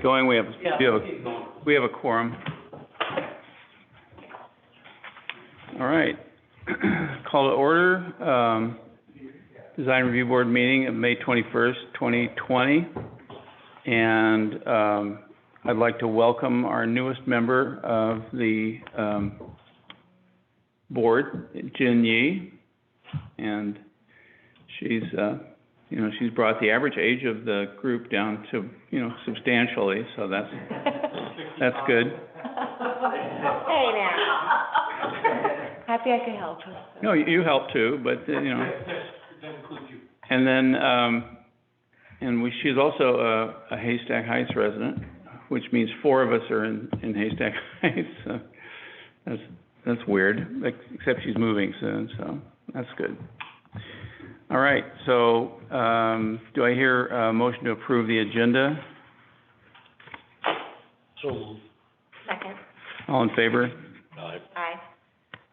Going, we have keep going. we have a quorum. All right. Call to order, Design Review Board meeting of May 21st, 2020. And, I'd like to welcome our newest member of the, board, Jin Yi. And she's, she's brought the average age of the group down to, substantially, so that's good. Hey now. Happy I could help. No, you help too, but, That includes you. And then, she's also a Haystack Heights resident, which means 4 of us are in Haystack Heights, so that's weird, except she's moving soon, so that's good. All right, so, do I hear a motion to approve the agenda? So moved. Second. All in favor? Aye. Aye.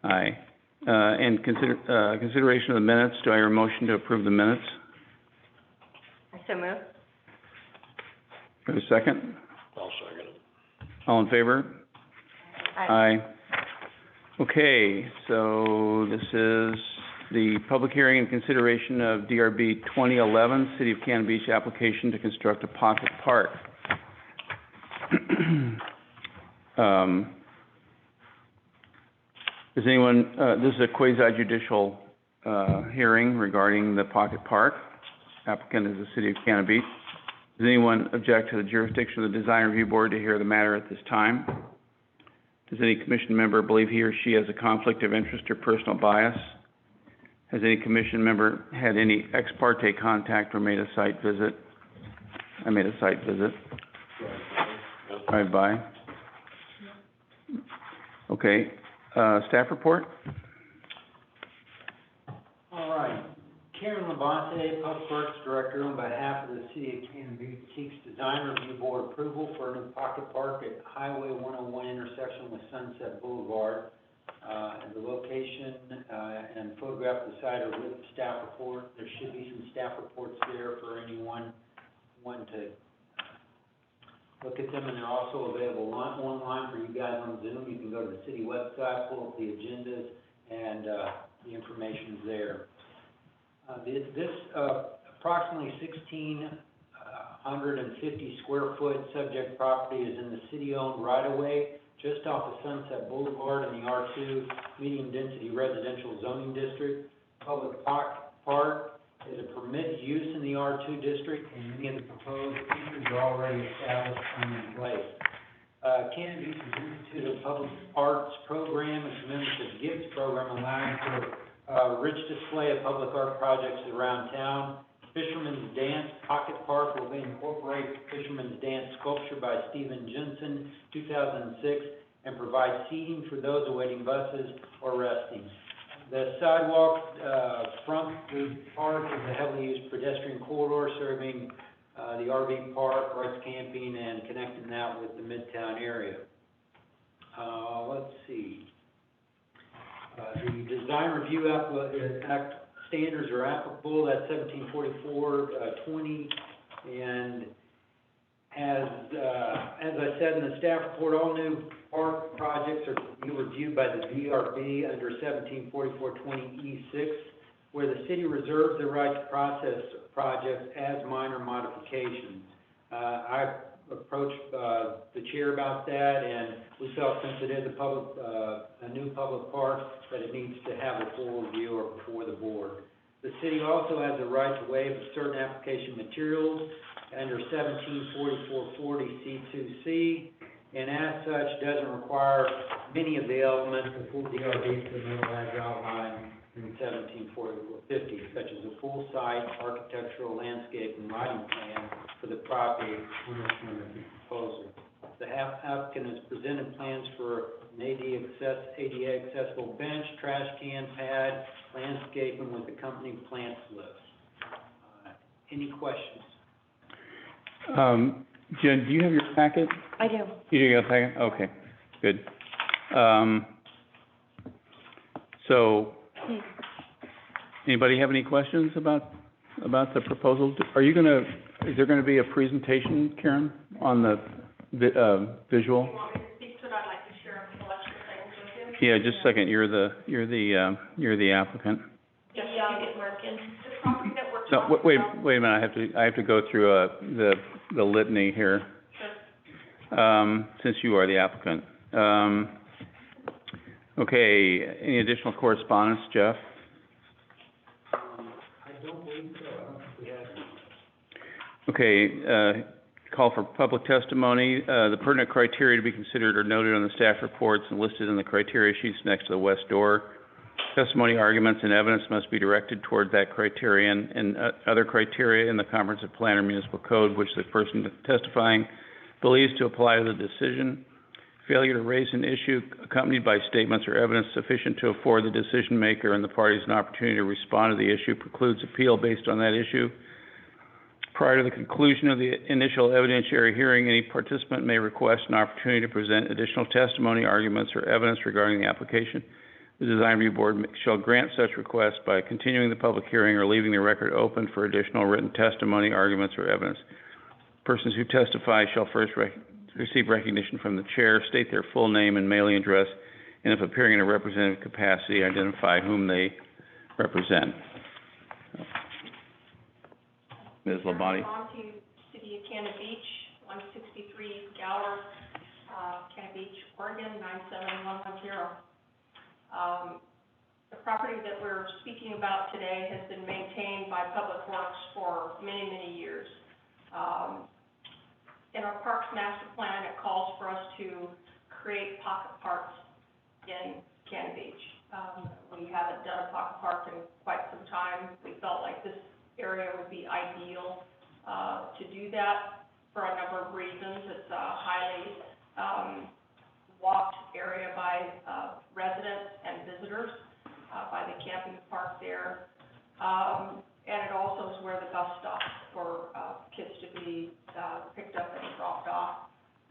Aye. And consideration of the minutes, do I hear a motion to approve the minutes? So move. For a second? I'll second it. All in favor? Aye. Okay, so this is the public hearing and consideration of DRB 2011, City of Cannon Beach application to construct a pocket park. Does anyone, this is a quasi-judicial, hearing regarding the pocket park. Applicant is the City of Cannon Beach. Does anyone object to the jurisdiction of the Design Review Board to hear the matter at this time? Does any commission member believe he or she has a conflict of interest or personal bias? Has any commission member had any ex parte contact or made a site visit? I made a site visit. Drive-by. Okay, staff report? All right. Karen Labonte, Public Works Director, on behalf of the City of Cannon Beach, seeks Design Review Board approval for a new pocket park at Highway 101 intersection with Sunset Boulevard. The location and photograph of the site are with the staff report. There should be some staff reports there for anyone wanting to look at them, and they're also available online for you guys on Zoom. You can go to the city website, pull up the agendas, and the information's there. This approximately 1,650 square foot subject property is in the city-owned right-of-way, just off of Sunset Boulevard in the R2 medium-density residential zoning district. Public park is a permitted use in the R2 district, and many of the proposed features are already established and in place. Cannon Beach has instituted a public arts program and commemorative gifts program allowing for rich display of public art projects around town. Fisherman's Dance Pocket Park will incorporate Fisherman's Dance sculpture by Stephen Jensen, 2006, and provide seating for those awaiting buses or resting. The sidewalk front the park is a heavily used pedestrian corridor serving the RV park, rights camping, and connecting that with the Midtown area. Let's see. The Design Review Act standards are applicable. That's 1744-20, and as I said in the staff report, all new park projects are to be reviewed by the DRB under 1744-20E6, where the city reserves the right to process projects as minor modifications. I approached the chair about that, and we felt since it is a new public park, that it needs to have a full review or before the board. The city also has the right to waive certain application materials under 1744-40C2C, and as such, doesn't require many of the elements of full DRB submittal as outlined in 1744-50, such as a full site, architectural, landscape, and lighting plan for the property on this one of the proposal. The applicant has presented plans for an ADA accessible bench, trash can pad, landscaping with accompanying plant list. Any questions? Jen, do you have your packet? I do. You do have a packet? Okay, good. So, anybody have any questions about the proposal? Are you gonna is there gonna be a presentation, Karen, on the visual? You want me to speak to it? I'd like to share a collection of things with you. Yeah, just a second, you're the applicant. Just so you get working. The property that we're No, talking about. wait a minute, I have to go through, the litany here. Sure. Since you are the applicant. Okay, any additional correspondence, Jeff? I don't believe so, I don't think we have any. Okay, call for public testimony. The pertinent criteria to be considered are noted on the staff reports and listed in the criteria sheets next to the west door. Testimony, arguments, and evidence must be directed toward that criterion and other criteria in the comprehensive plan or municipal code which the person testifying believes to apply to the decision. Failure to raise an issue accompanied by statements or evidence sufficient to afford the decision maker and the parties an opportunity to respond to the issue precludes appeal based on that issue. Prior to the conclusion of the initial evidentiary hearing, any participant may request an opportunity to present additional testimony, arguments, or evidence regarding the application. The Design Review Board shall grant such request by continuing the public hearing or leaving the record open for additional written testimony, arguments, or evidence. Persons who testify shall first receive recognition from the chair, state their full name and mailing address, and if appearing in a representative capacity, identify whom they represent. Ms. Labonte. On to City of Cannon Beach, 163 Gower, Cannon Beach, Oregon, 97110. The property that we're speaking about today has been maintained by Public Works for many, many years. In our Parks Master Plan, it calls for us to create pocket parks in Cannon Beach. We haven't done a pocket park in quite some time. We felt like this area would be ideal to do that for a number of reasons. It's a highly walked area by residents and visitors, by the camping park there. And it also is where the bus stops for kids to be picked up and dropped off.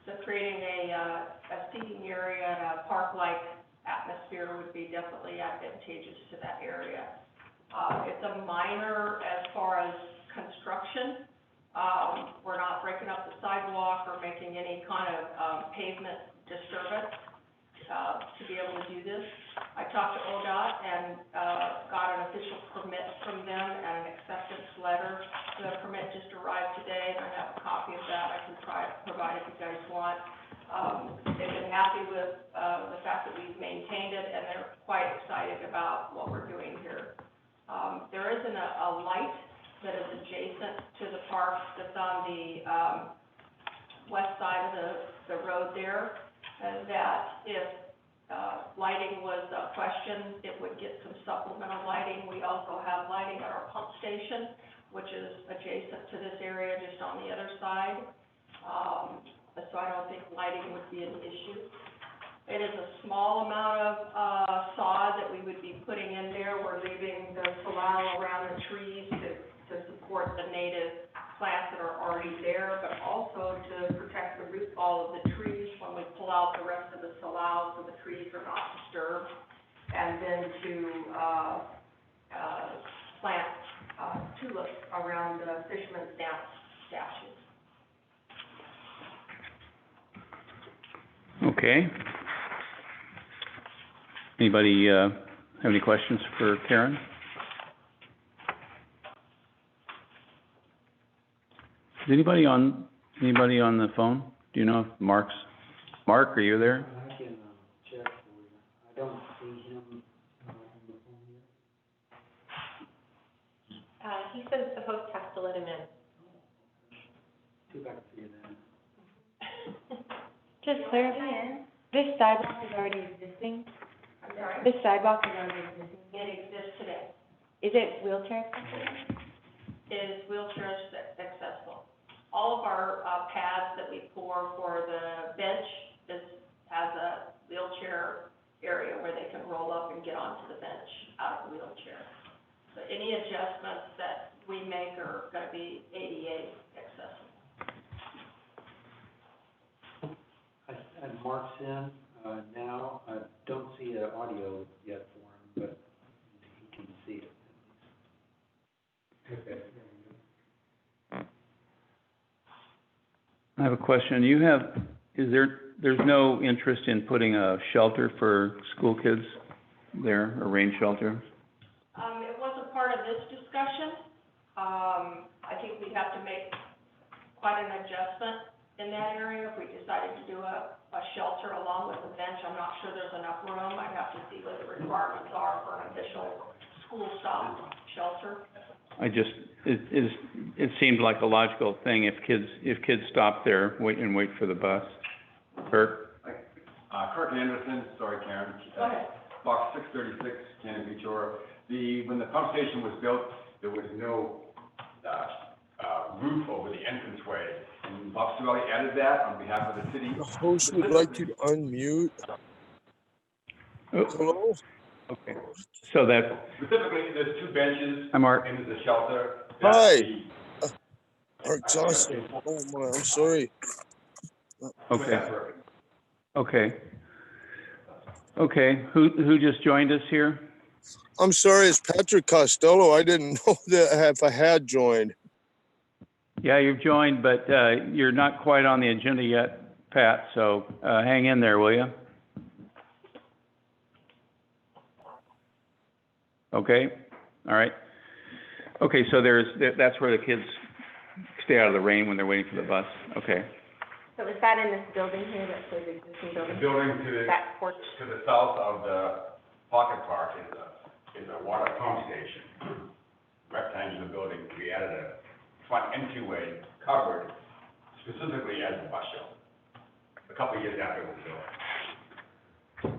So creating a seating area and a park-like atmosphere would be definitely advantageous to that area. It's a minor as far as construction. We're not breaking up the sidewalk or making any kind of pavement disturbance to be able to do this. I talked to ODOT and got an official permit from them and an acceptance letter. The permit just arrived today, and I have a copy of that I can provide if you guys want. They've been happy with the fact that we've maintained it, and they're quite excited about what we're doing here. There isn't a light that is adjacent to the park that's on the west side of the road there, that if lighting was a question, it would get some supplemental lighting. We also have lighting at our pump station, which is adjacent to this area, just on the other side. So I don't think lighting would be an issue. It is a small amount of sod that we would be putting in there. We're leaving the salal around the trees to support the native plants that are already there, but also to protect the root ball of the trees when we pull out the rest of the salal so the trees are not disturbed, and then to plant tulips around the fisherman's statues. Okay. Anybody have any questions for Karen? Is anybody on the phone? Do you know if Mark, are you there? I can check for you. I don't see him on the phone yet. He says the host has to let him in. See if I can see you then. Just clarify, this sidewalk is already existing? I'm sorry? This sidewalk is already existing? It exists today. Is it wheelchair accessible? It is wheelchair accessible. All of our pads that we pour for the bench has a wheelchair area where they can roll up and get onto the bench out of the wheelchair. So any adjustments that we make are going to be ADA accessible. And Mark's in now. I don't see an audio yet for him, but he can see it. Okay. I have a question. There's no interest in putting a shelter for school kids there, a rain shelter? It wasn't part of this discussion. I think we'd have to make quite an adjustment in that area if we decided to do a shelter along with a bench. I'm not sure there's enough room. I'd have to see what the requirements are for an official school-style shelter. It seemed like a logical thing if kids stop there, wait for the bus. Kirk? Kirk Anderson, sorry Karen. Go ahead. Box 636, Cannon Beach, or when the pump station was built, there was no, roof over the entranceway. And Bob Civelli added that on behalf of the city. The host would like you to unmute. Oh, Hello? okay. So that, Specifically, there's two benches I'm Art. into the shelter. Hi. Art Johnson. Oh my, I'm sorry. Okay. Okay, who just joined us here? I'm sorry, it's Patrick Costello. I didn't know that if I had joined. Yeah, you've joined, but, you're not quite on the agenda yet, Pat, so, hang in there, will you? Okay, all right. Okay, so that's where the kids stay out of the rain when they're waiting for the bus, okay. So is that in this building here, that's the existing The building? building That porch? to the south of the pocket park is a water pump station. Rectangular building, we added a front entryway covered specifically as a bus shelter. A couple of years after it was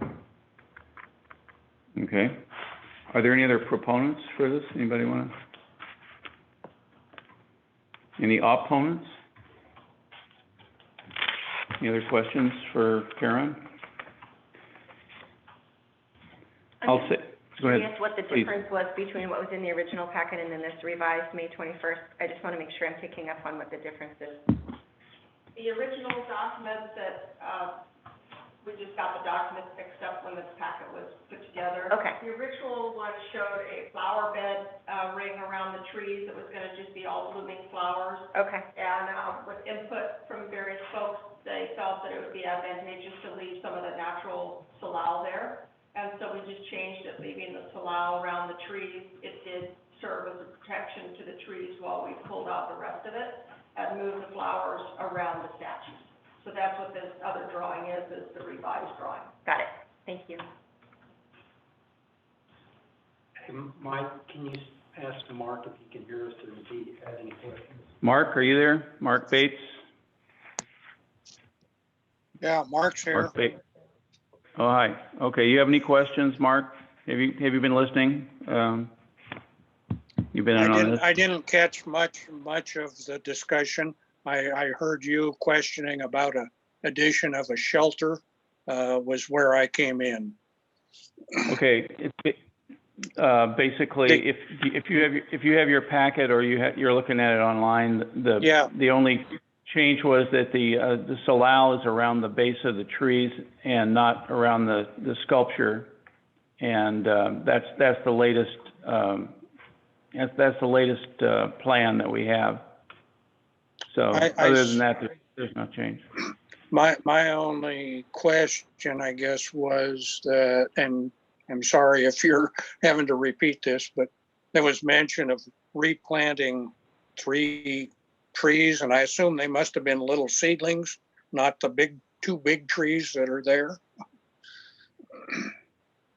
built. Okay. Are there any other proponents for this? Anybody wanna? Any opponents? Any other questions for Karen? I'll say, go ahead. Curious what the please. difference was between what was in the original packet and then this revised May 21st. I just want to make sure I'm picking up on what the difference is. The original documents that, we just got the documents mixed up when this packet was put together. Okay. The original one showed a flower bed, ring around the trees that was gonna just be all blooming flowers. Okay. And, with input from various folks, they felt that it would be advantageous to leave some of the natural salal there. And so we just changed it, leaving the salal around the trees. It did serve as a protection to the trees while we pulled out the rest of it and moved the flowers around the statues. So that's what this other drawing is the revised drawing. Got it. Thank you. Hey, Mike, can you ask Mark if he can hear us or if he has any questions? Mark, are you there? Mark Bates? Yeah, Mark's here. Mark Bates. Oh, hi. Okay, you have any questions, Mark? Have you been listening? You've been in on this? I didn't catch much of the discussion. I heard you questioning about a addition of a shelter, was where I came in. Okay, basically, if you have your packet or you're looking at it online, the only change was that the salal is around the base of the trees and not around the sculpture, and that's the latest plan that we have. So other than that, there's no change. My only question, I guess, was that, and I'm sorry if you're having to repeat this, but there was mention of replanting 3 trees, and I assume they must have been little seedlings, not the two big trees that are there.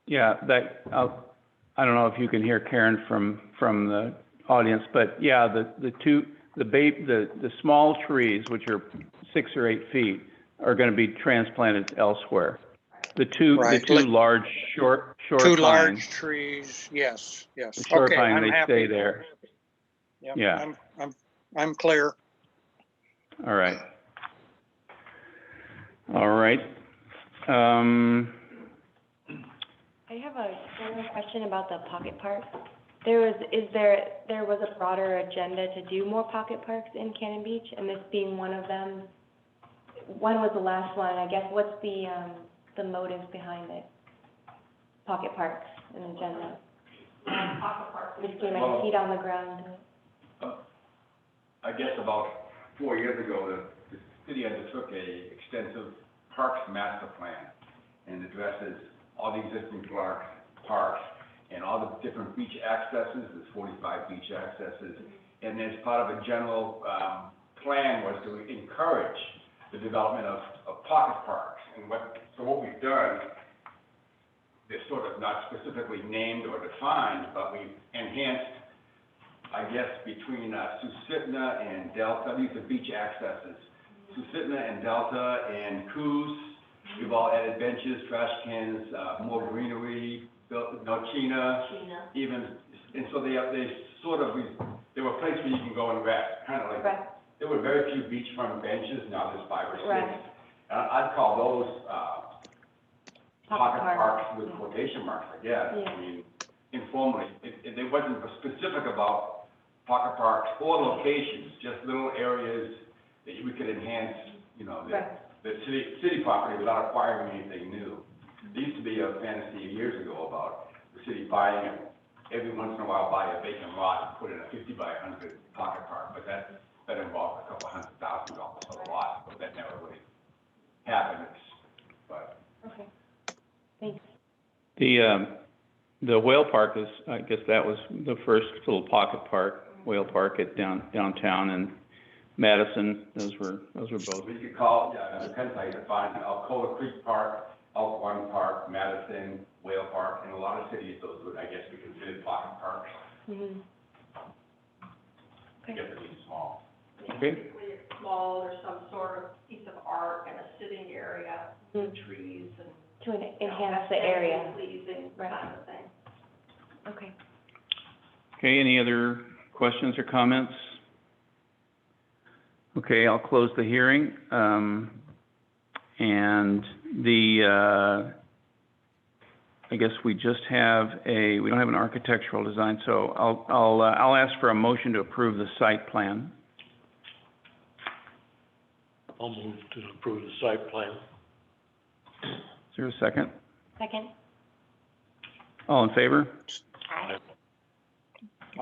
Yeah, I don't know if you can hear Karen from the audience, but yeah, the small trees, which are 6 or 8 feet, are going to be transplanted elsewhere. The two large short Two pines, large trees, yes. the short Okay, pine, I'm they happy. stay there. Yep, Yeah. I'm clear. All right. All right. I have a general question about the pocket park. There was a broader agenda to do more pocket parks in Cannon Beach, and this being one of them. One was the last one, I guess. What's the motive behind it? Pocket parks and agenda. Pocket park. Just getting my feet on the ground. I guess about 4 years ago, the city undertook a extensive parks master plan and addresses all the existing parks and all the different beach accesses. There's 45 beach accesses. And as part of a general, plan was to encourage the development of pocket parks. And what we've done, they're sort of not specifically named or defined, but we've enhanced, I guess, between Susitna and Delta. These are beach accesses. Susitna and Delta and Coos, we've all added benches, trash cans, more greenery, built, Chena, even, and so they sort of, they were places where you can go and rest, kind of like, Right. there were very few beachfront benches, now there's 5 or 6. Right. I'd call those, pocket park. parks with quotation marks, I guess. Yeah. I mean, informally, it wasn't specific about pocket parks or locations, just little areas that we could enhance, you know, Right. the city property without acquiring anything new. There used to be a fantasy years ago about the city buying it, every once in a while buy a vacant lot and put in a 50 by 100 pocket park, but that involved a couple $100,000 a lot, but that never really happened, but. Okay, thanks. The whale park is, I guess that was the first little pocket park, whale park at downtown, and Madison, those were both. We could call, yeah, it depends how you define it, Alcoa Creek Park, Elk Run Park, Madison, Whale Park, in a lot of cities, those would, I guess, be considered pocket parks. Mm-hmm. I guess they're really small. Okay. Basically, it's small, there's some sort of piece of art and a sitting area, Mhm. trees and. To enhance the area. Pleasing Right. kind of thing. Okay. Okay, any other questions or comments? Okay, I'll close the hearing. And I guess we just have we don't have an architectural design, so I'll ask for a motion to approve the site plan. I'll move to approve the site plan. Is there a second? Second? All in favor? Aye.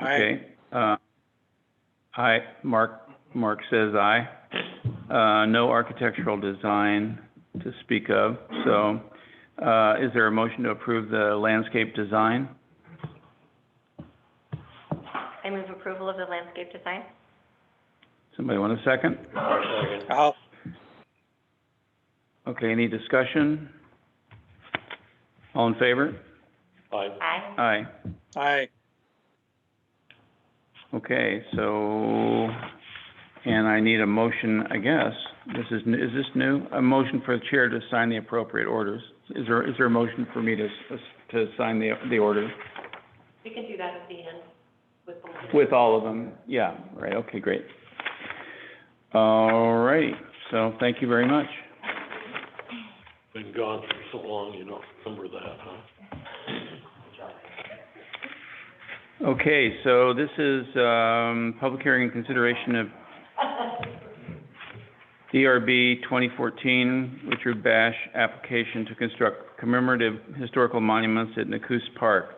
Okay, aye, Mark says aye. No architectural design to speak of, so, is there a motion to approve the landscape design? I move approval of the landscape design. Somebody want a second? Second. I'll, Okay, any discussion? All in favor? Aye. Aye. Aye. Okay, so, and I need a motion, I guess, is this new? A motion for the chair to sign the appropriate orders. Is there a motion for me to sign the order? We can do that at the end with the. With all of them? Yeah, right, okay, great. All right, so thank you very much. Been gone for so long, you don't remember that, huh? Okay, so this is, public hearing and consideration of DRB 2014, Richard Bash application to construct commemorative historical monuments at Nacoos Park.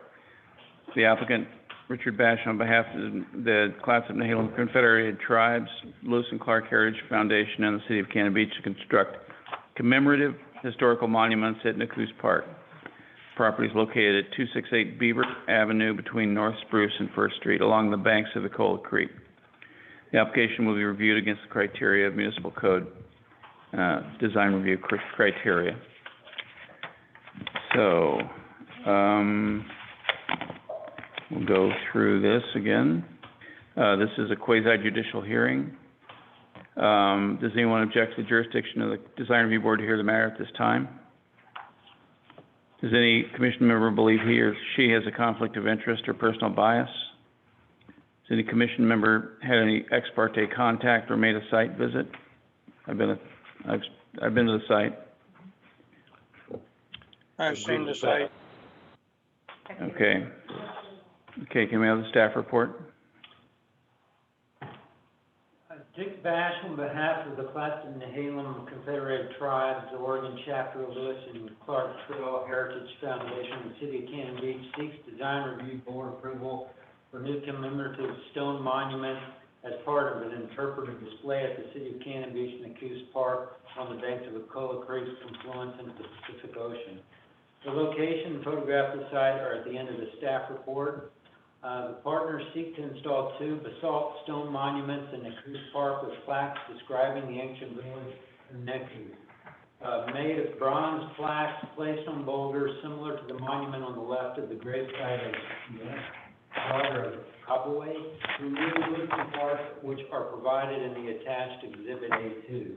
The applicant, Richard Bash, on behalf of the Class of Nehalem Confederated Tribes, Lewis and Clark Heritage Foundation, and the City of Cannon Beach to construct commemorative historical monuments at Nacoos Park. Property is located at 268 Beaver Avenue between North Spruce and First Street along the banks of the Coal Creek. The application will be reviewed against the criteria of municipal code, design review criteria. So, we'll go through this again. This is a quasi-judicial hearing. Does anyone object to the jurisdiction of the design review board to hear the matter at this time? Does any commission member believe he or she has a conflict of interest or personal bias? Has any commission member had any ex parte contact or made a site visit? I've been to the site. I've seen the site. Okay. Okay, can we have the staff report? Dick Bash, on behalf of the Clatsop Nehalem Confederated Tribes, the Oregon Chapter of Lewis and Clark Trail Heritage Foundation, and the City of Cannon Beach, seeks design review board approval for new commemorative stone monument as part of an interpretive display at the City of Cannon Beach and the Coos Park on the banks of Acola Creek confluence into the Pacific Ocean. The location and photograph of the site are at the end of the staff report. The partners seek to install 2 basalt stone monuments in the Coos Park with plaques describing the ancient village of Neku. Made of bronze plaques placed on boulders similar to the monument on the left of the gravesite of daughter of Kabaway, who lived in Lewis Park, which are provided in the attached Exhibit A2.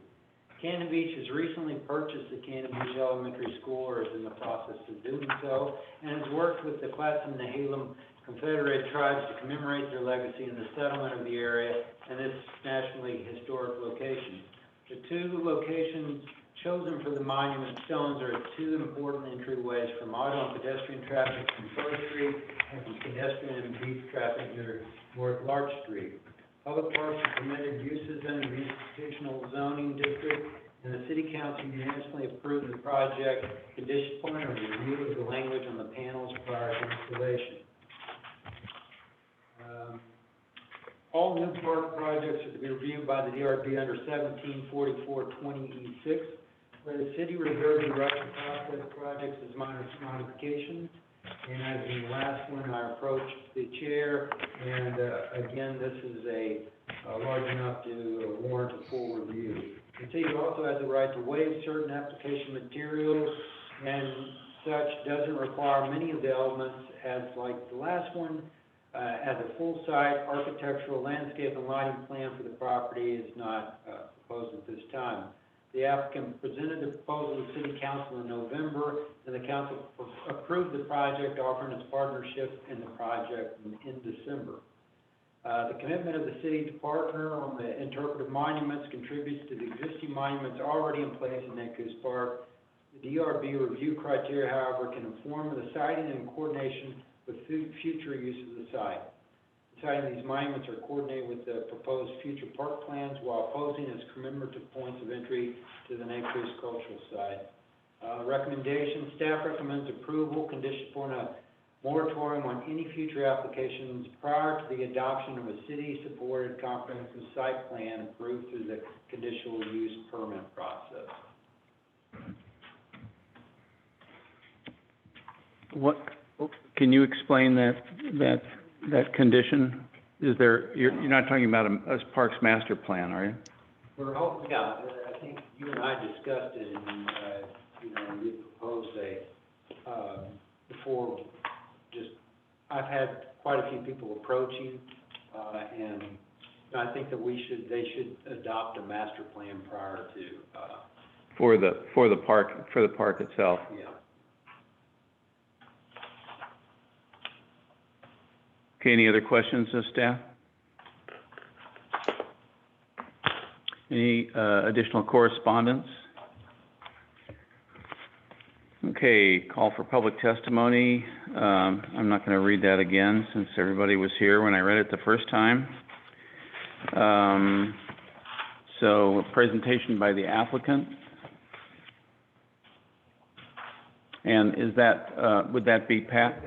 Cannon Beach has recently purchased the Cannon Beach Elementary School, or is in the process of doing so, and has worked with the Clatsop Nehalem Confederate tribes to commemorate their legacy in the settlement of the area and this nationally historic location. The 2 locations chosen for the monument stones are at 2 important entryways from auto and pedestrian traffic from First Street and from pedestrian and beach traffic near North Larch Street. Public parks are permitted uses under the institutional zoning district, and the city council unanimously approved the project conditioned upon a review of the language on the panels prior to installation. All new park projects are to be reviewed by the DRB under 174420E6, where the city reserves the right to process projects as minor modifications. And as in the last one, I approached the chair, and again, this is large enough to warrant a full review. The city also has the right to waive certain application materials, and such doesn't require many of the elements as like the last one, as a full site architectural landscape and lighting plan for the property is not proposed at this time. The applicant presented the proposal to the city council in November, and the council approved the project, offering its partnership in the project in December. The commitment of the city to partner on the interpretive monuments contributes to the existing monuments already in place in Nekus Park. The DRB review criteria, however, can inform the siting in coordination with future use of the site. The siting of these monuments are coordinated with the proposed future park plans while posing as commemorative points of entry to the Nekus cultural site. Recommendation, staff recommends approval conditioned upon a moratorium on any future applications prior to the adoption of a city-supported comprehensive site plan approved through the conditional use permit process. What, can you explain that condition? Is there, you're not talking about a Parks Master Plan, are you? We're hoping, yeah, I think you and I discussed it, and, we proposed before, I've had quite a few people approaching, and I think that they should adopt a master plan prior to, For the park itself? yeah. Okay, any other questions of staff? Any additional correspondence? Okay, call for public testimony. I'm not going to read that again since everybody was here when I read it the first time. So, a presentation by the applicant. And is that, would that be Pat?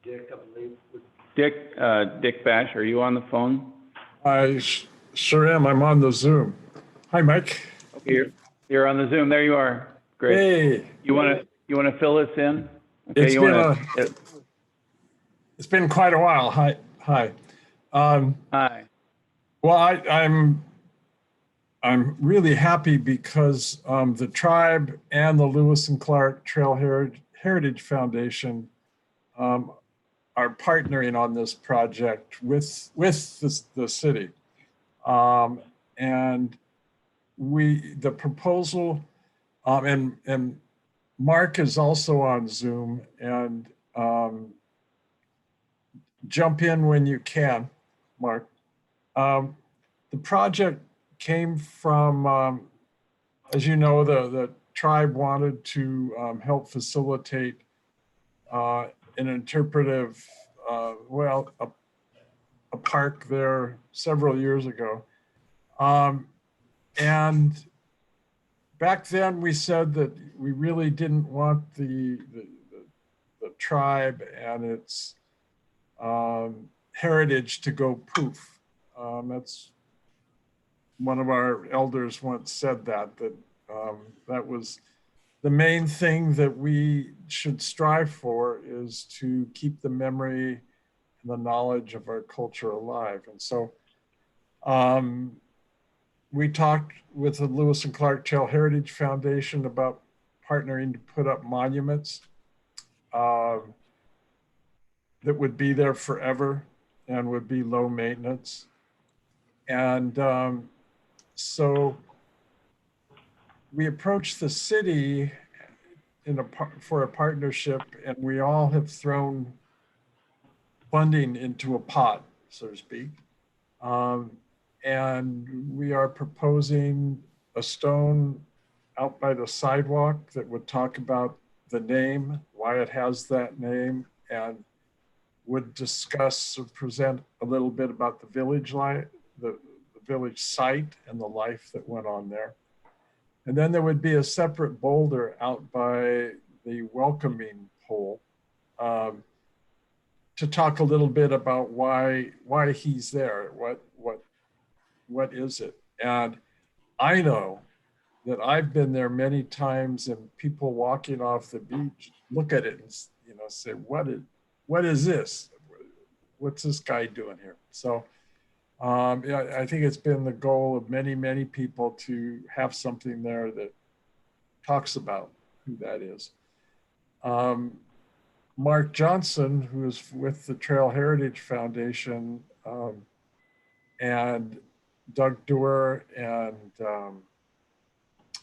Dick, I believe. Dick Bash, are you on the phone? I sure am. I'm on the Zoom. Hi, Mike. Okay, you're on the Zoom. There you are. Great. Hey. You want to fill us in? Okay, It's been quite a while. Hi. Hi. Well, I'm really happy because the tribe and the Lewis and Clark Trail Heritage Foundation are partnering on this project with the city. And the proposal, and Mark is also on Zoom, and jump in when you can, Mark. The project came from, as you know, the tribe wanted to help facilitate an interpretive, a park there several years ago. And back then we said that we really didn't want the tribe and its heritage to go poof. That's one of our elders once said that that was the main thing that we should strive for, is to keep the memory and the knowledge of our culture alive. And so we talked with the Lewis and Clark Trail Heritage Foundation about partnering to put up monuments that would be there forever and would be low maintenance. And so we approached the city for a partnership, and we all have thrown funding into a pot, so to speak. And we are proposing a stone out by the sidewalk that would talk about the name, why it has that name, and would discuss or present a little bit about the village life, the village site and the life that went on there. And then there would be a separate boulder out by the welcoming pole to talk a little bit about why he's there, what is it? And I know that I've been there many times, and people walking off the beach look at it and say, what is this? What's this guy doing here? So yeah, I think it's been the goal of many, many people to have something there that talks about who that is. Mark Johnson, who is with the Trail Heritage Foundation, and Doug Doerr and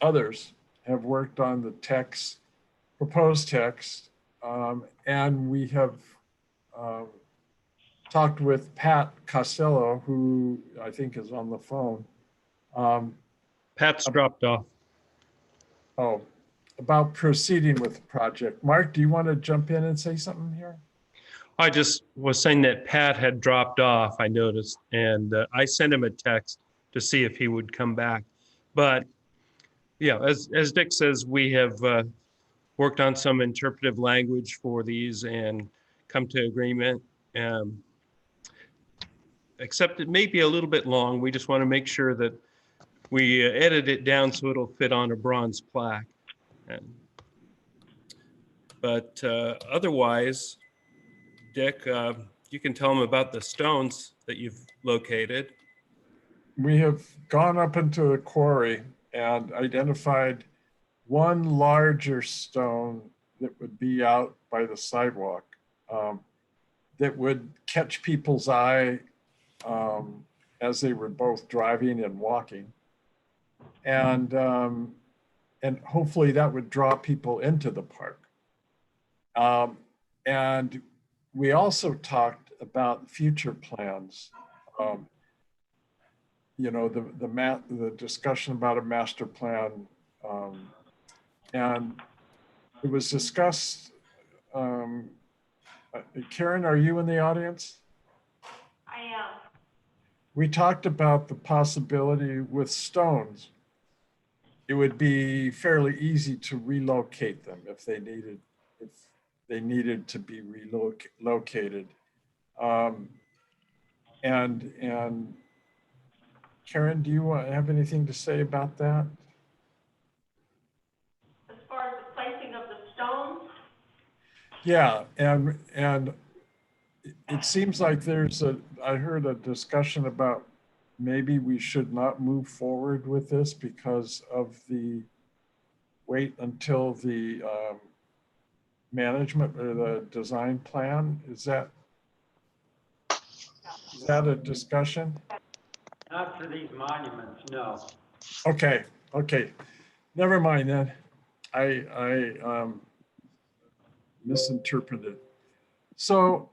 others have worked on the text, proposed text, and we have talked with Pat Costello, who I think is on the phone. Pat's dropped off. Oh, about proceeding with the project. Mark, do you want to jump in and say something here? I just was saying that Pat had dropped off, I noticed, and I sent him a text to see if he would come back. But yeah, as Dick says, we have worked on some interpretive language for these and come to agreement. Except it may be a little bit long. We just want to make sure that we edit it down so it'll fit on a bronze plaque. But otherwise, Dick, you can tell them about the stones that you've located. We have gone up into the quarry and identified one larger stone that would be out by the sidewalk that would catch people's eye as they were both driving and walking. And hopefully that would draw people into the park. And we also talked about future plans. The discussion about a master plan, and it was discussed. Karen, are you in the audience? I am. We talked about the possibility with stones. It would be fairly easy to relocate them if they needed to be relocated. And Karen, do you have anything to say about that? As far as the placing of the stones? Yeah, and it seems like I heard a discussion about maybe we should not move forward with this because of the wait until the management or the design plan. Is that a discussion? Not for these monuments, no. Okay. Never mind then. I misinterpreted. So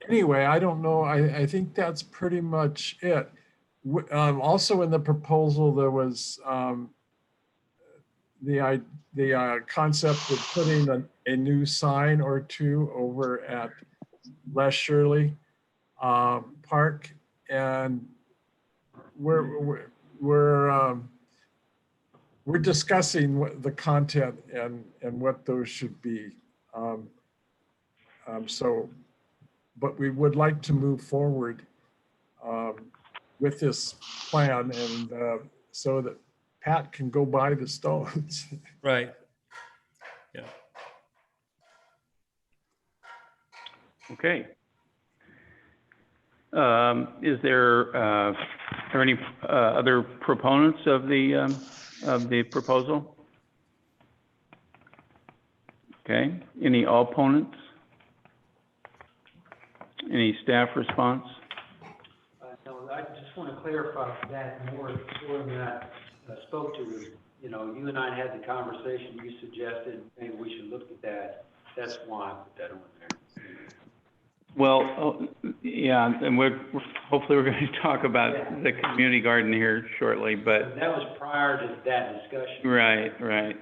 anyway, I don't know. I think that's pretty much it. Also in the proposal, there was the concept of putting a new sign or two over at Les Shirley Park, and we're discussing what the content and what those should be. So but we would like to move forward with this plan and so that Pat can go buy the stones. Right. Okay. Is there, are any other proponents of the proposal? Okay, any opponents? Any staff response? No, I just want to clarify that more, than that spoke to, was, you know, you and I had the conversation, you suggested maybe we should look at that. That's why I put that on there. Well, yeah, and hopefully we're going to talk about the community garden here shortly, but. That was prior to that discussion. Right.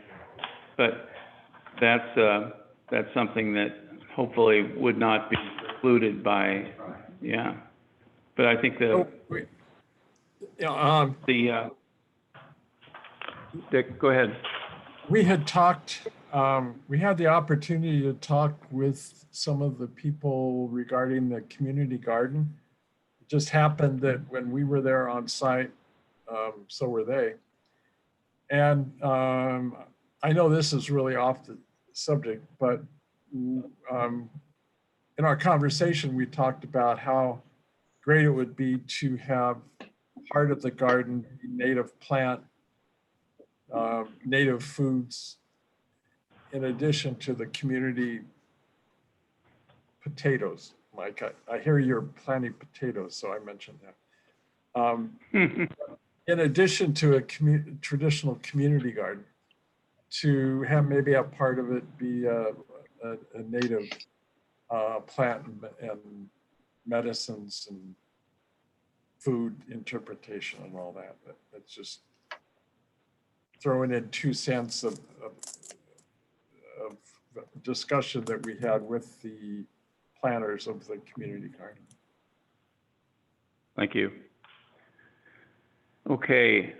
But that's something that hopefully would not be precluded by, yeah. But I think Dick, go ahead. We had talked, we had the opportunity to talk with some of the people regarding the community garden. It just happened that when we were there on site, so were they. And I know this is really off the subject, but in our conversation, we talked about how great it would be to have part of the garden be native plant, native foods, in addition to the community potatoes. Mike, I hear you're planting potatoes, so I mentioned that. In addition to a traditional community garden, to have maybe a part of it be a native plant and medicines and food interpretation and all that. It's just throwing in 2 cents of discussion that we had with the planners of the community garden. Thank you. Okay,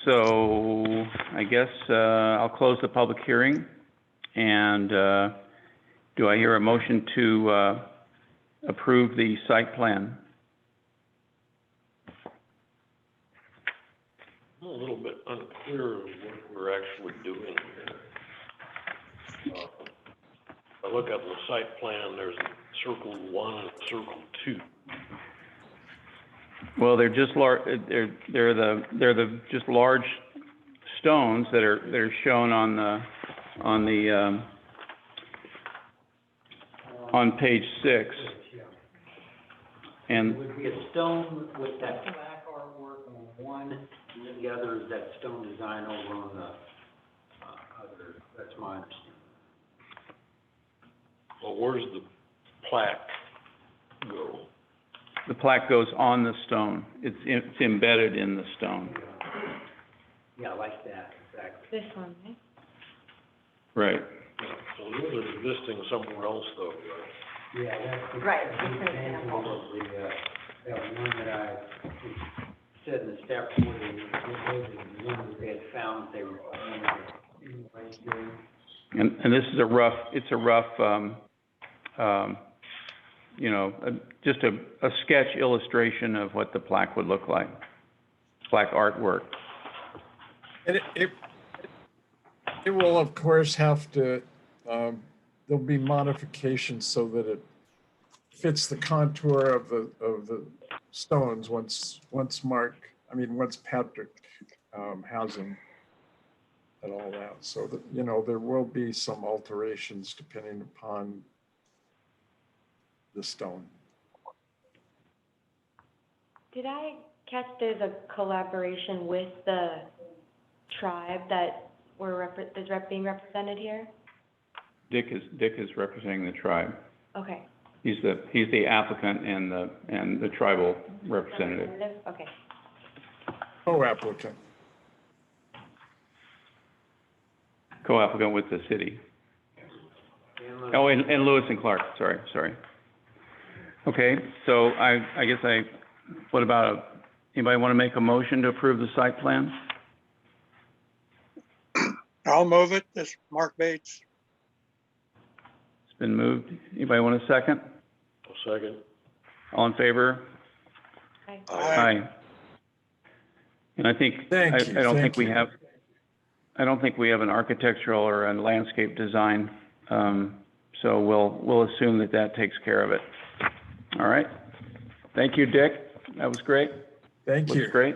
so I guess I'll close the public hearing. And do I hear a motion to approve the site plan? I'm a little bit unclear of what we're actually doing here. I look at the site plan, there's circle 1 and circle 2. Well, they're just they're the just large stones that are shown on page 6. And it would be a stone with that black artwork on one, and then the other is that stone design over on the other. That's my understanding. Well, where's the plaque go? the plaque goes on the stone. It's embedded in the stone. Yeah, I like that, exactly. This one, right? Right. So those are existing somewhere else though, right? Yeah, that's the. Right, that's it's the an example example. of the, that one that I said in the staff report, the one that they had found, they were, anyway, doing. And this is a rough, just a sketch illustration of what the plaque would look like, plaque artwork. And it will, of course, have to, there'll be modifications so that it fits the contour of the stones once Patrick has them and all that. So that, there will be some alterations depending upon the stone. Did I catch there's a collaboration with the tribe that is being represented here? Dick is representing the tribe. Okay. He's the applicant and the tribal representative. Okay. Co-applicant. Co-applicant with the city. Oh, and Lewis and Clark, sorry. Okay, so I guess what about, anybody want to make a motion to approve the site plan? I'll move it. This is Mark Bates. It's been moved. Anybody want a second? A second. All in favor? Aye. Aye. And I think, Thank you, I don't thank think we you. have, I don't think we have an architectural or a landscape design. So we'll assume that that takes care of it. All right. Thank you, Dick. That was great. Thank you. Looks great.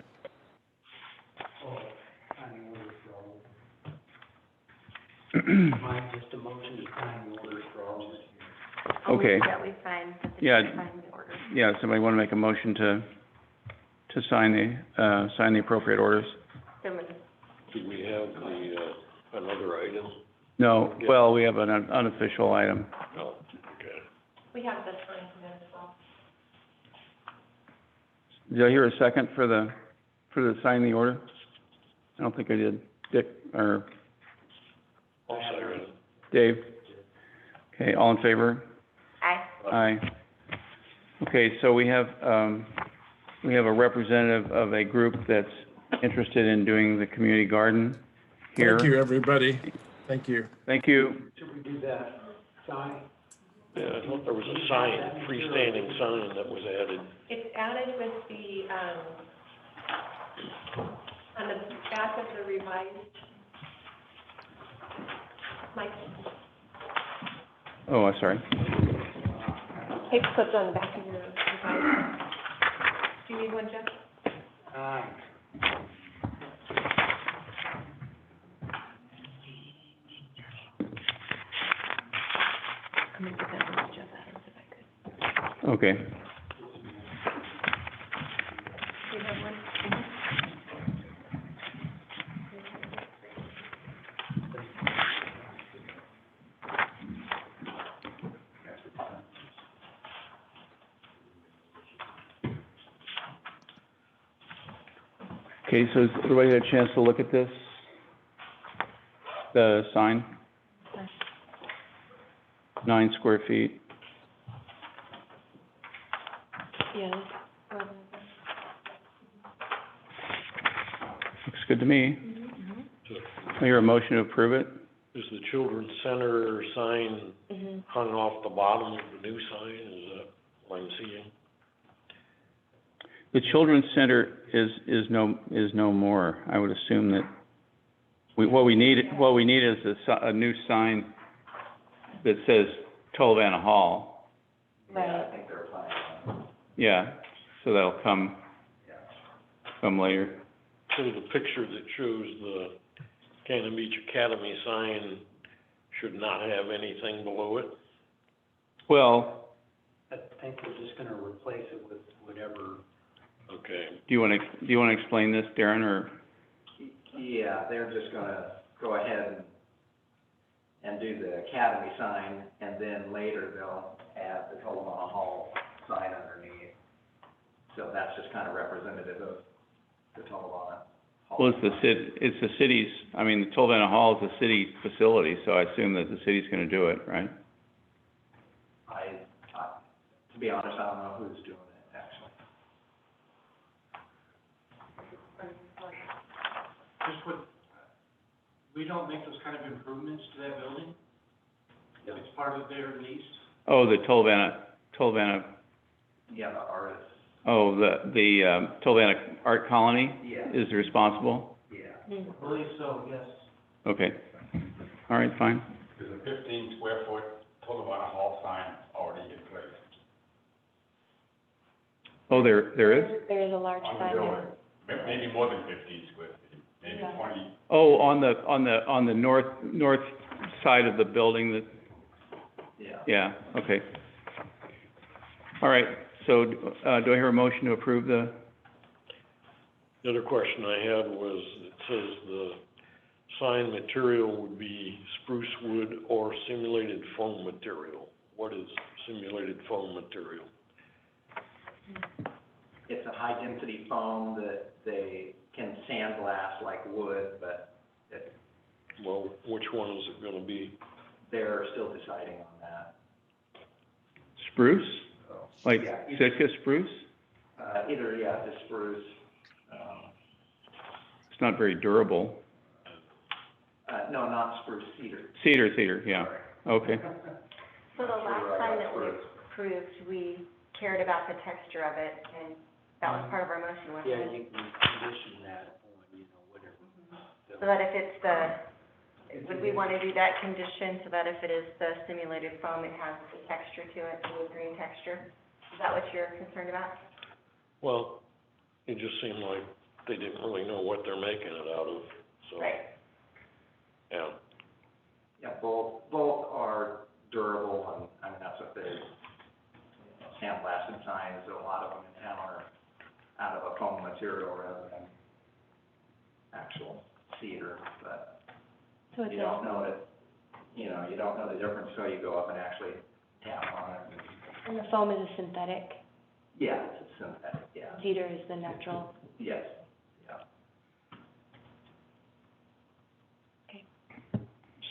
Mike, just a motion to sign the orders for all this here. I'll Okay. move that we sign, Yeah. sign the order. Yeah, somebody want to make a motion to sign the appropriate orders? So moved. Do we have another item? No, well, we have an unofficial item. No, okay. We have this for instance, as well. Did I hear a second for the sign the order? I don't think I did. Dick, or I'll second it. Dave? Okay, all in favor? Aye. Aye. Okay, so we have a representative of a group that's interested in doing the community garden here. Thank you, everybody. Thank you. Thank you. Should we do that sign? Yeah, I thought there was a sign, freestanding sign that was added. It's added with the, on the back of the revised. Mike, Oh, I'm sorry. Paper clips on the back of your revised. do you need one, Jeff? Aye. I'm gonna put that one to Jeff Adams if I could. Okay. Do you have one? Okay, so has everybody had a chance to look at this? The sign? 9 square feet. Yeah. Looks good to me. I hear a motion to approve it. Is the children's center sign Mm-hmm. hung off the bottom of the new sign? Is that what I'm seeing? The children's center is no more. I would assume that what we need is a new sign that says Tolovana Hall. Right. Yeah, so that'll come later. So the picture that shows the Cannon Beach Academy sign should not have anything below it? Well, I think we're just gonna replace it with whatever. Okay. do you wanna explain this, Darren, or? Yeah, they're just gonna go ahead and do the academy sign, and then later they'll add the Tolovana Hall sign underneath. So that's just kind of representative of the Tolovana Hall. Well, it's the city's, I mean, the Tolovana Hall is a city facility, so I assume that the city's gonna do it, right? To be honest, I don't know who's doing it, actually. Just what, we don't make those kind of improvements to that building? It's part of their lease? Oh, the Tolovana, Yeah, the artists, oh, the Tolovana Art Colony yeah, is responsible? yeah. I believe so, yes. Okay. All right, fine. There's a 15 square foot Tolovana Hall sign already in place. Oh, there is? There is a large On the sign building. there. Maybe more than 15 square feet, maybe Yeah. 20. Oh, on the north side of the building that, Yeah. yeah, okay. All right, so, do I hear a motion to approve the, The other question I had was, it says the sign material would be spruce wood or simulated foam material. What is simulated foam material? It's a high density foam that they can sandblast like wood, but Well, which one is it gonna be? they're still deciding on that. spruce? So, Like yeah, Sitka spruce? either, yeah, the spruce, It's not very durable. no, not spruce, cedar. Cedar, yeah, Sorry. okay. So the last time that was approved, we cared about the texture of it, and that was part of our motion, wasn't Yeah, it? you can condition that on, whatever. So that if it's the, would we want to do that condition so that if it is the simulated foam, it has the texture to it, the wood green texture? Is that what you're concerned about? Well, it just seemed like they didn't really know what they're making it out of, so. Right. Yeah, Yeah, both are durable, and, I mean, that's what they, sandblasting signs, a lot of them in town are out of a foam material rather than actual cedar, but So it's you don't know that, you don't know the difference until you go up and actually tap on it. and the foam is a synthetic, Yeah, it's synthetic, yeah, cedar is the natural. yes, yeah.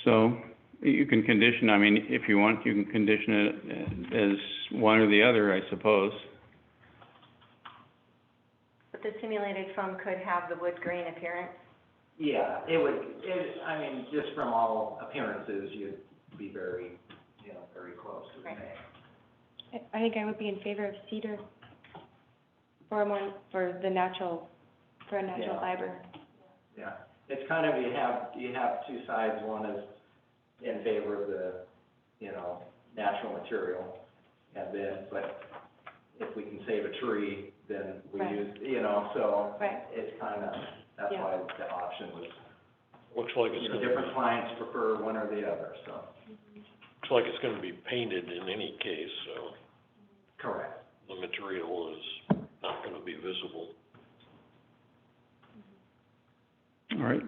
So you can condition, I mean, if you want, you can condition it as one or the other, I suppose. But the simulated foam could have the wood grain appearance? Yeah, I mean, just from all appearances, you'd be very, very close to the Right. name. I think I would be in favor of cedar for a natural Yeah. fiber. Yeah, it's kind of, you have two sides, one is in favor of the, natural material, and then, but if we can save a tree, then we Right. use, so Right. it's kind of, that's Yeah. why the option was, looks like it's gonna different clients prefer one or the other, so. looks like it's gonna be painted in any case, so Correct. the material is not gonna be visible. All right.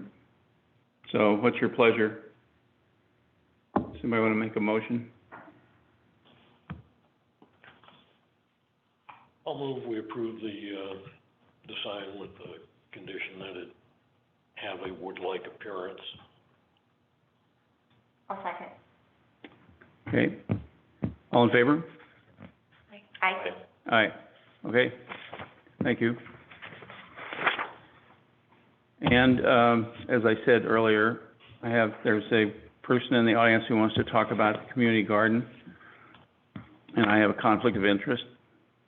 So what's your pleasure? Somebody want to make a motion? I'll move we approve the sign with the condition that it have a wood-like appearance. I'll second. Okay. All in favor? Aye. Aye. Okay. Thank you. And, as I said earlier, there's a person in the audience who wants to talk about the community garden. And I have a conflict of interest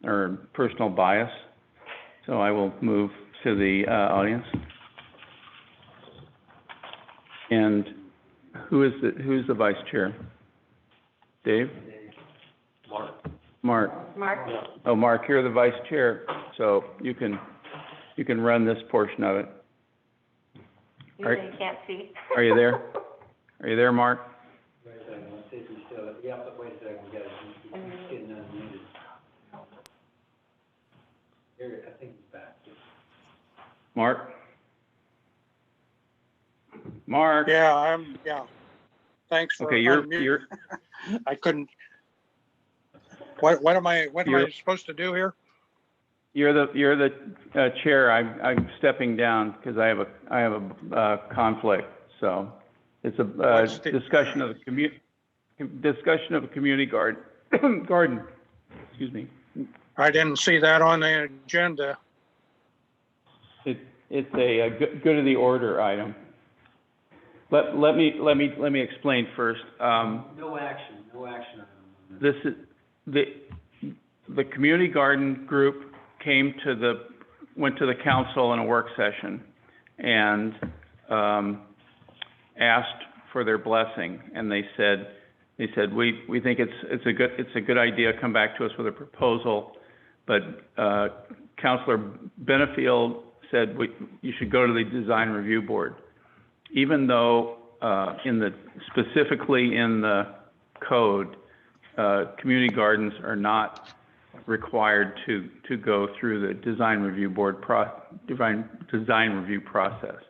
or personal bias, so I will move to the, audience. And who's the vice chair? Dave? Mark? Mark? Mark? Yeah. Oh, Mark, you're the vice chair, so you can run this portion of it. You say you can't see. Are you there? Are you there, Mark? Wait a second, let's see if he's still, yeah, but wait a second, we gotta, he's getting unmuted. Here, I think he's back. Mark? Mark? Yeah, thanks for. Okay, you're, I couldn't, what am I supposed to do here? you're the chair. I'm stepping down because I have a conflict, so it's a, What's the- discussion of a community garden, excuse me. I didn't see that on the agenda. It's a good of the order item. Let me explain first. No action on it. This is, the community garden group went to the council in a work session and, asked for their blessing. And they said, we think it's a good idea, come back to us with a proposal. But, Councilor Benefield said, you should go to the design review board. Even though, specifically in the code, community gardens are not required to go through the design review process.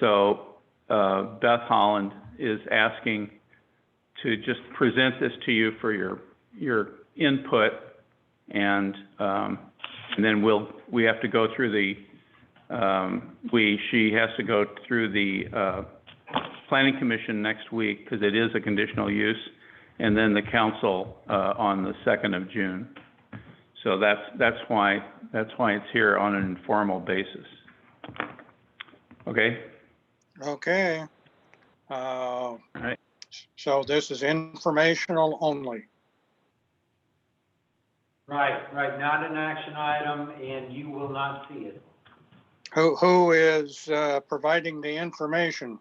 So, Beth Holland is asking to just present this to you for your input, and then we have to go through she has to go through the planning commission next week, because it is a conditional use, and then the council on the 2nd of June. So that's why it's here on an informal basis. Okay? Okay. All right. So this is informational only. Right, not an action item, and you will not see it. Who is providing the information?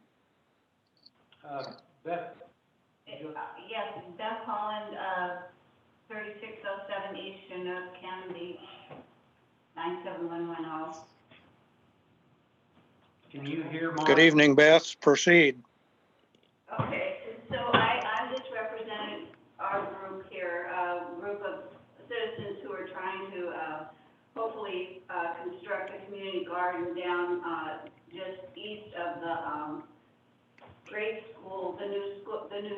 Beth, Yes, Beth Holland, 3607 East Chinook, Cannon Beach, 97110. can you hear Mark? Good evening, Beth. Proceed. Okay, so I'm just representing our group here, a group of citizens who are trying to, hopefully, construct a community garden down, just east of the, grade school, the new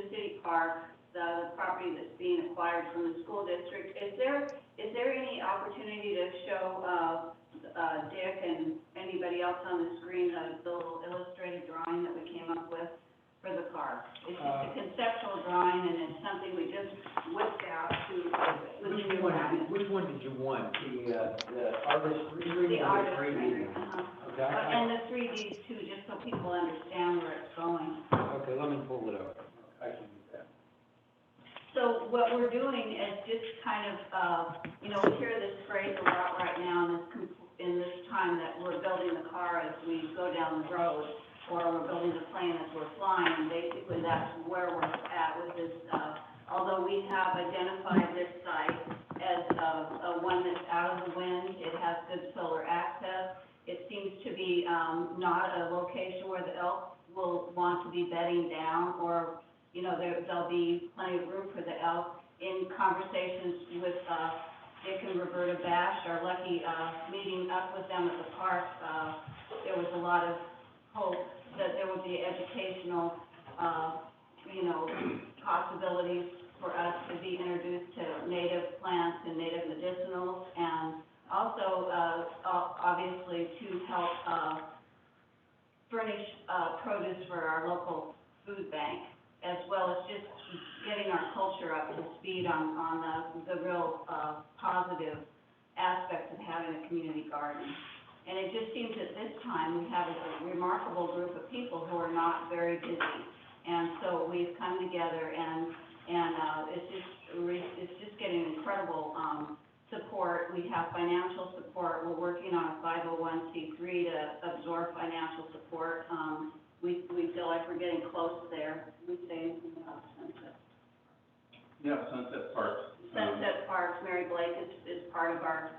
city park, the property that's being acquired from the school district. Is there any opportunity to show, Dick and anybody else on the screen, the little illustrated drawing that we came up with for the park? It's just a conceptual drawing, and it's something we just whipped out to, with the new one. Which one did you want? The artist rendering? The artist rendering, Okay, and the 3Ds too, just so people understand where it's going. okay, let me pull it up. I can do that. So what we're doing is just kind of, we hear this phrase a lot right now in this time that we're building the car as we go down the road, or we're building the plane as we're flying. Basically, that's where we're at with this, although we have identified this site as one that's out of the wind, it has good solar access. It seems to be not a location where the elk will want to be bedding down, or, there'll be plenty of room for the elk. In conversations with Dick and Roberta Bash, our lucky meeting up with them at the park, there was a lot of hope that there would be educational, possibilities for us to be introduced to native plants and native medicinals, and also, obviously, to help furnish produce for our local food bank, as well as just getting our culture up to speed on the real positive aspects of having a community garden. And it just seems at this time we have a remarkable group of people who are not very busy. And so we've come together and it's just getting incredible support. We have financial support. We're working on a 501c3 to absorb financial support. We feel like we're getting close there. We say anything about Sunset? Yeah, Sunset Parks. Sunset Parks, Mary Blake is part of our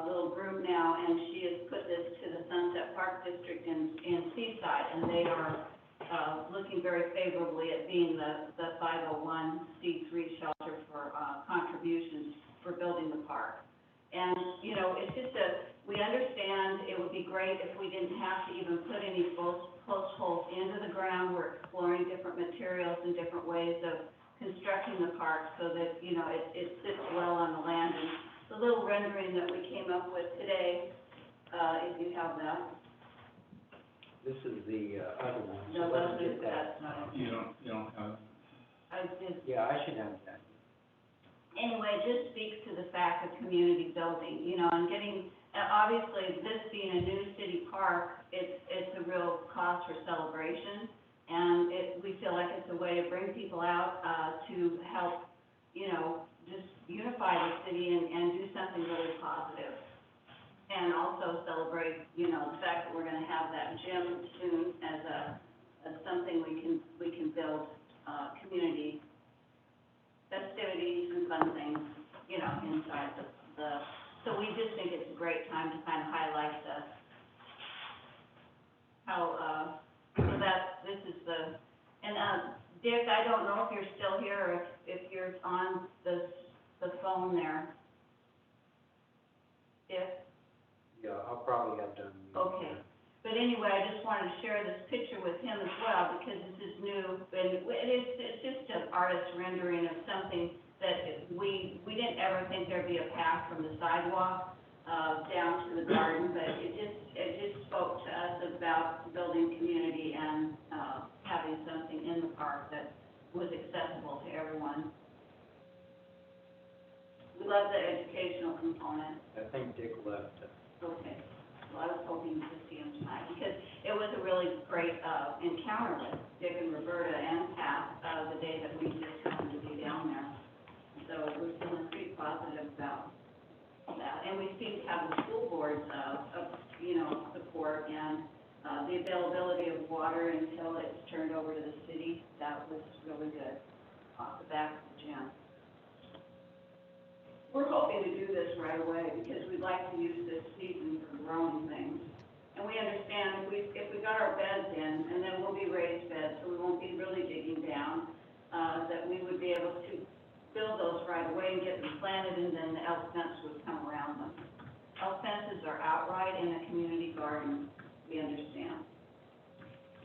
little group now, and she has put this to the Sunset Park District in Seaside, and they are looking very favorably at being the 501c3 shelter for contributions for building the park. And, it's just we understand it would be great if we didn't have to even put any post holes into the ground. We're exploring different materials and different ways of constructing the park so that, it sits well on the land. And the little rendering that we came up with today, if you have that. This is the other one. No, let's that's get that. You don't have. I did. Yeah, I should have that. Anyway, it just speaks to the fact of community building, and getting, obviously, this being a new city park, it's a real cause for celebration. And we feel like it's a way to bring people out, to help, just unify the city and do something really positive. And also celebrate, the fact that we're gonna have that gym soon as something we can build, community festivities and fun things, inside so we just think it's a great time to kind of highlight this is Dick, I don't know if you're still here or if you're on the phone there. Dick? Yeah, I'll probably have done. Okay. But anyway, I just wanted to share this picture with him as well, because this is new, and it's just an artist rendering of something that we didn't ever think there'd be a path from the sidewalk, down to the garden, but it just spoke to us about building community and, having something in the park that was accessible to everyone. We love the educational component. I think Dick left. Okay. Well, I was hoping to see him tonight, because it was a really great encounter with Dick and Roberta and Pat. the day that we just happened to be down there. So we're feeling pretty positive about that. And we seem to have the school board's, support and, the availability of water until it's turned over to the city. That was really good off the back of the gym. We're hoping to do this right away because we'd like to use this season for growing things. And we understand if we got our beds in, and then we'll be raised beds, so we won't be really digging down, that we would be able to build those right away and get them planted, and then the elk fence would come around them. Elk fences are outright in a community garden, we understand.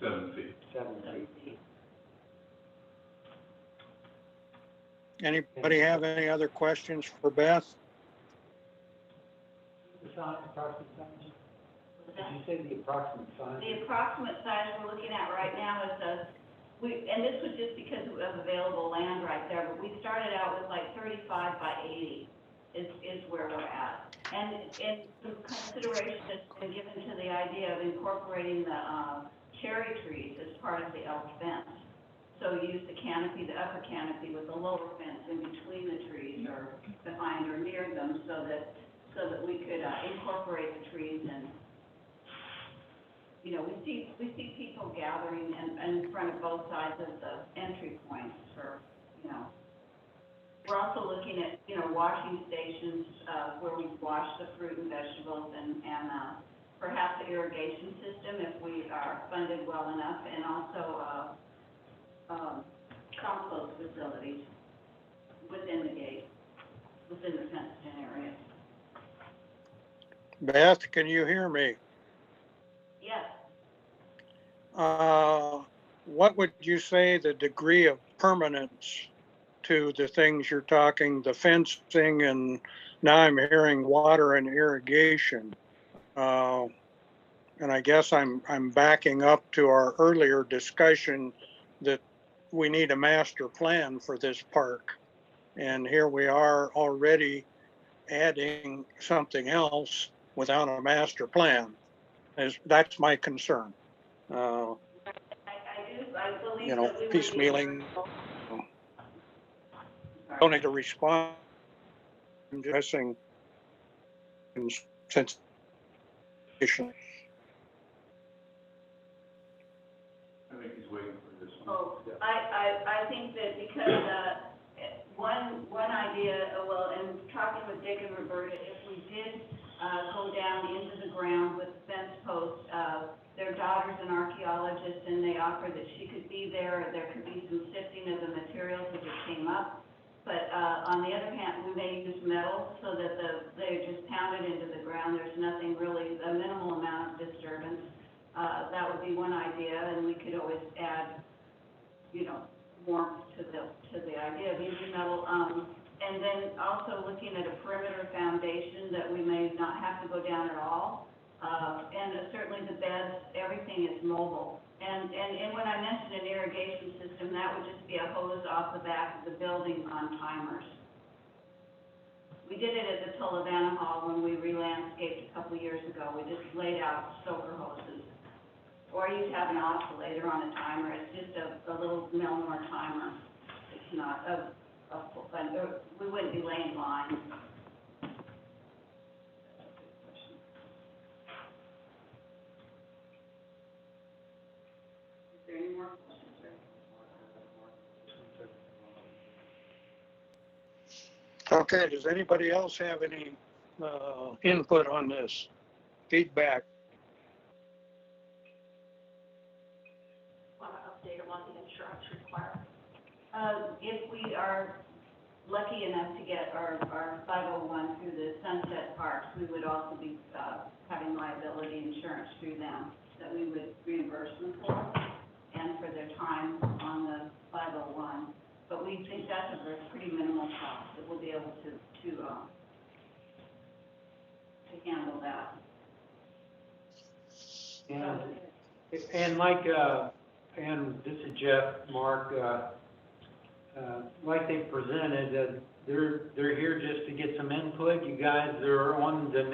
7 feet. 7 7 feet. feet. Anybody have any other questions for Beth? The size, approximate size? What's Did that? you say the approximate size? The approximate size we're looking at right now is and this was just because of available land right there, but we started out with like 35 by 80 is where we're at. And some consideration has been given to the idea of incorporating the cherry trees as part of the elk fence. So use the canopy, the upper canopy with the lower fence in between the trees or behind or near them so that we could incorporate the trees and, we see people gathering in front of both sides of the entry points for, We're also looking at, washing stations, where we wash the fruit and vegetables and perhaps an irrigation system if we are funded well enough, and also, compost facilities within the gate, within the fenced-in areas. Beth, can you hear me? Yes, What would you say the degree of permanence to the things you're talking, the fencing, and now I'm hearing water and irrigation? And I guess I'm backing up to our earlier discussion that we need a master plan for this park. And here we are already adding something else without a master plan. That's my concern. I believe that we would be. Piecemealing. Don't need to respond. I'm addressing since. I think he's waiting for this one. Oh, I think that because, one idea, in talking with Dick and Roberta, if we did, go down into the ground with the fence post, their daughter's an archaeologist, and they offered that she could be there, or there could be some sifting of the materials as it came up. But, on the other hand, we may use metal so that they're just pounded into the ground, there's nothing really, a minimal amount of disturbance. That would be one idea, and we could always add, warmth to the idea of using metal. And then also looking at a perimeter foundation that we may not have to go down at all. And certainly the beds, everything is mobile. And when I mentioned an irrigation system, that would just be a hose off the back of the building on timers. We did it at the Tullavana Hall when we re-landscaped a couple years ago. We just laid out soaker hoses. Or you'd have an oscillator on a timer. It's just a little Milnor timer. It's not we wouldn't be laying lines. Is there any more questions, sir? Okay, does anybody else have any input on this? Feedback? Want to update them on the insurance requirement? If we are lucky enough to get our 501 through the Sunset Parks, we would also be, having liability insurance through them that we would reimburse them for, and for their time on the 501. But we think that's a pretty minimal cost, that we'll be able to handle that. And like, and this is Jeff, Mark, like they presented, they're here just to get some input. You guys are on the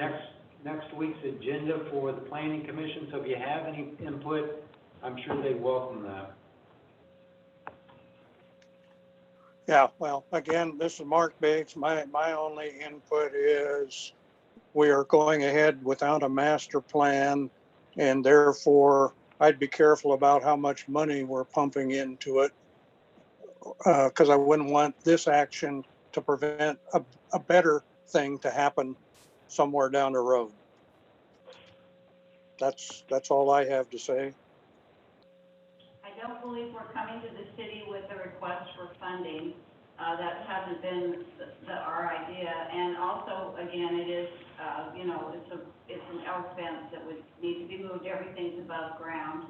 next week's agenda for the planning commission, so if you have any input, I'm sure they welcome that. Yeah, well, again, this is Mark Bates. My only input is we are going ahead without a master plan, and therefore I'd be careful about how much money we're pumping into it, because I wouldn't want this action to prevent a better thing to happen somewhere down the road. That's all I have to say. I don't believe we're coming to the city with a request for funding. That hasn't been our idea. And also, again, it is, you know, it's an elk fence that would need to be moved. Everything's above ground.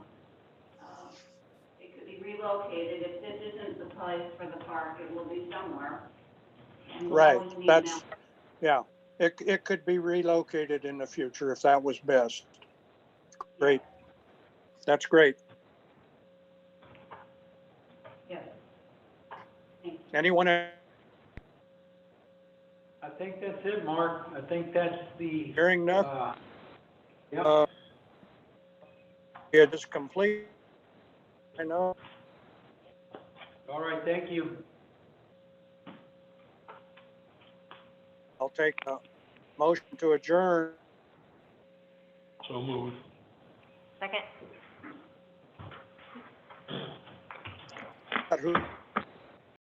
It could be relocated. If this isn't the place for the park, it will be somewhere. And we'll Right, always need that's, now. yeah, it could be relocated in the future if that was best. Great. That's great. Yes. Thank you. Anyone else? I think that's it, Mark. I think that's the, Hearing nothing, yeah. it is complete. I know. All right, thank you. I'll take a motion to adjourn. So moved. Second? Who